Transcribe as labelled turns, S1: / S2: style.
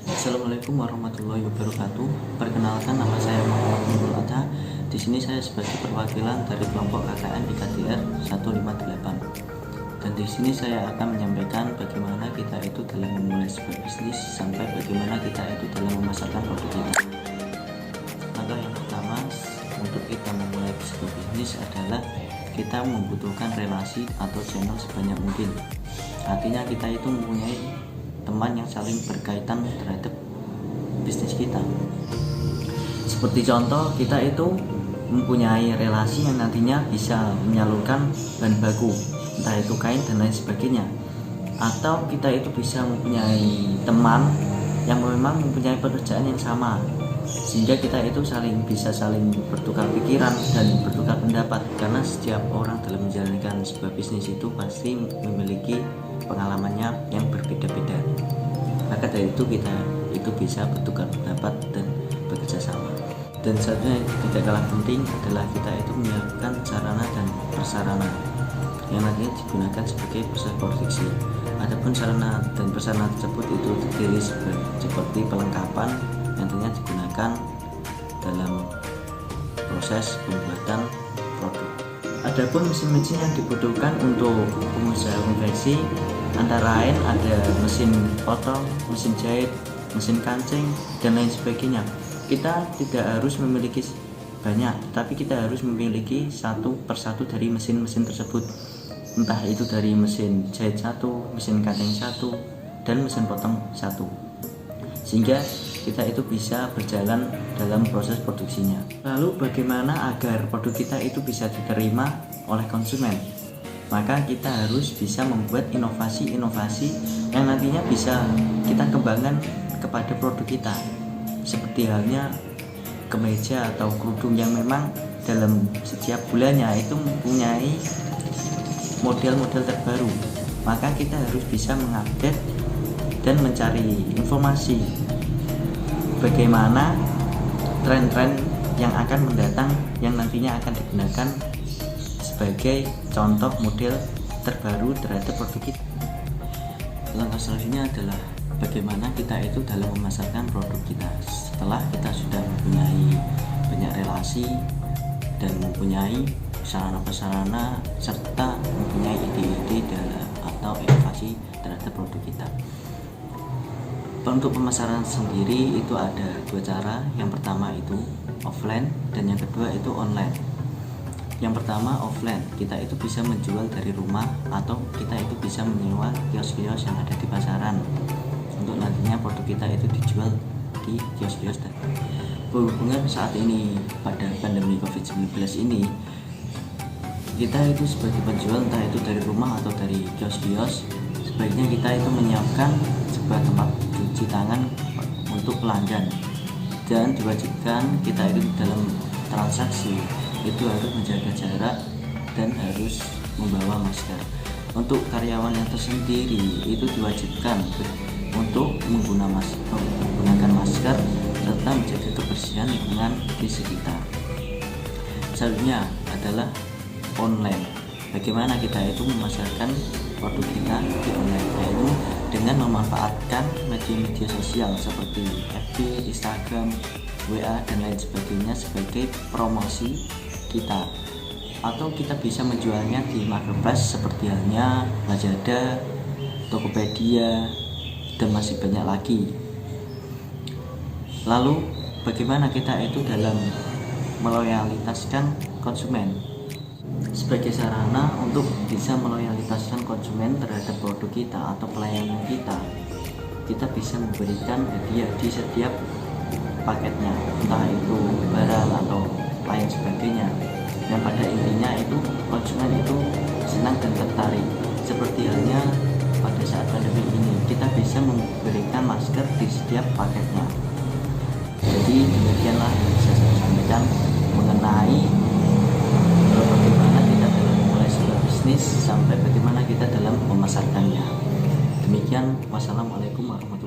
S1: Assalamualaikum warahmatullahi wabarakatuh. Perkenalkan, nama saya Muhammad Nurul Adha. Di sini saya sebagai perwakilan dari kelompok KKN IKDR 158. Dan di sini saya akan menyampaikan bagaimana kita itu dalam memulai sebuah bisnis sampai bagaimana kita itu dalam memasarkan produk kita. Langkah yang pertama untuk kita memulai sebuah bisnis adalah kita membutuhkan relasi atau channel sebanyak mungkin. Artinya kita itu mempunyai teman yang saling berkaitan terhadap bisnis kita. Seperti contoh, kita itu mempunyai relasi yang nantinya bisa menyalurkan bahan baku, entah itu kain dan lain sebagainya. Atau kita itu bisa mempunyai teman yang memang mempunyai pekerjaan yang sama, sehingga kita itu bisa saling bertukar pikiran dan bertukar pendapat. Karena setiap orang dalam menjalankan sebuah bisnis itu pasti memiliki pengalamannya yang berbeda-beda. Maka dari itu kita itu bisa bertukar pendapat dan bekerja sama. Dan satunya tidak kalah penting adalah kita itu menyiapkan sarana dan prasarana yang nantinya digunakan sebagai proses produksi. Adapun sarana dan prasarana tersebut itu terdiri seperti pelengkapan yang nantinya digunakan dalam proses pembuatan produk. Adapun mesin-mesin yang dibutuhkan untuk pengusaha konveksi antara lain ada mesin potong, mesin jahit, mesin kancing, dan lain sebagainya. Kita tidak harus memiliki banyak, tapi kita harus memiliki satu persatu dari mesin-mesin tersebut. Entah itu dari mesin jahit satu, mesin kancing satu, dan mesin potong satu. Sehingga kita itu bisa berjalan dalam proses produksinya. Lalu bagaimana agar produk kita itu bisa diterima oleh konsumen? Maka kita harus bisa membuat inovasi-inovasi yang nantinya bisa kita kembangkan kepada produk kita. Seperti halnya kemeja atau kerudung yang memang dalam setiap bulannya itu mempunyai model-model terbaru. Maka kita harus bisa mengupdate dan mencari informasi bagaimana tren-tren yang akan mendatang yang nantinya akan digunakan sebagai contoh model terbaru terhadap produk kita. Langkah selanjutnya adalah bagaimana kita itu dalam memasarkan produk kita. Setelah kita sudah mempunyai banyak relasi dan mempunyai sarana-prasarana serta mempunyai ide-ide atau inovasi terhadap produk kita. Untuk pemasaran sendiri itu ada dua cara. Yang pertama itu offline dan yang kedua itu online. Yang pertama offline, kita itu bisa menjual dari rumah atau kita itu bisa menyewa kios-kios yang ada di pasaran untuk nantinya produk kita itu dijual di kios-kios. Berhubungan saat ini pada pandemi COVID-19 ini, kita itu sebagai penjual entah itu dari rumah atau dari kios-kios, sebaiknya kita itu menyiapkan sebuah tempat cuci tangan untuk pelanggan, dan diwajibkan kita itu dalam transaksi itu harus menjaga jarak dan harus membawa masker. Untuk karyawan yang tersendiri itu diwajibkan untuk menggunakan masker serta menjaga kebersihan lingkungan di sekitar. Selanjutnya adalah online. Bagaimana kita itu memasarkan produk kita di online, yaitu dengan memanfaatkan media-media sosial seperti FB, Instagram, WA, dan lain sebagainya sebagai promosi kita. Atau kita bisa menjualnya di marketplace seperti halnya Lazada, Tokopedia, dan masih banyak lagi. Lalu bagaimana kita itu dalam meloyalitaskan konsumen? Sebagai sarana untuk bisa meloyalitaskan konsumen terhadap produk kita atau pelayanan kita bisa memberikan hadiah di setiap paketnya, entah itu barang atau lain sebagainya, yang pada intinya itu konsumen itu senang dan tertarik. Seperti halnya pada saat pandemi ini, kita bisa memberikan masker di setiap paketnya. Jadi demikianlah yang bisa saya sampaikan mengenai bagaimana kita dalam memulai sebuah bisnis sampai bagaimana kita dalam memasarkannya. Demikian, wassalamualaikum warahmatullahi wabarakatuh.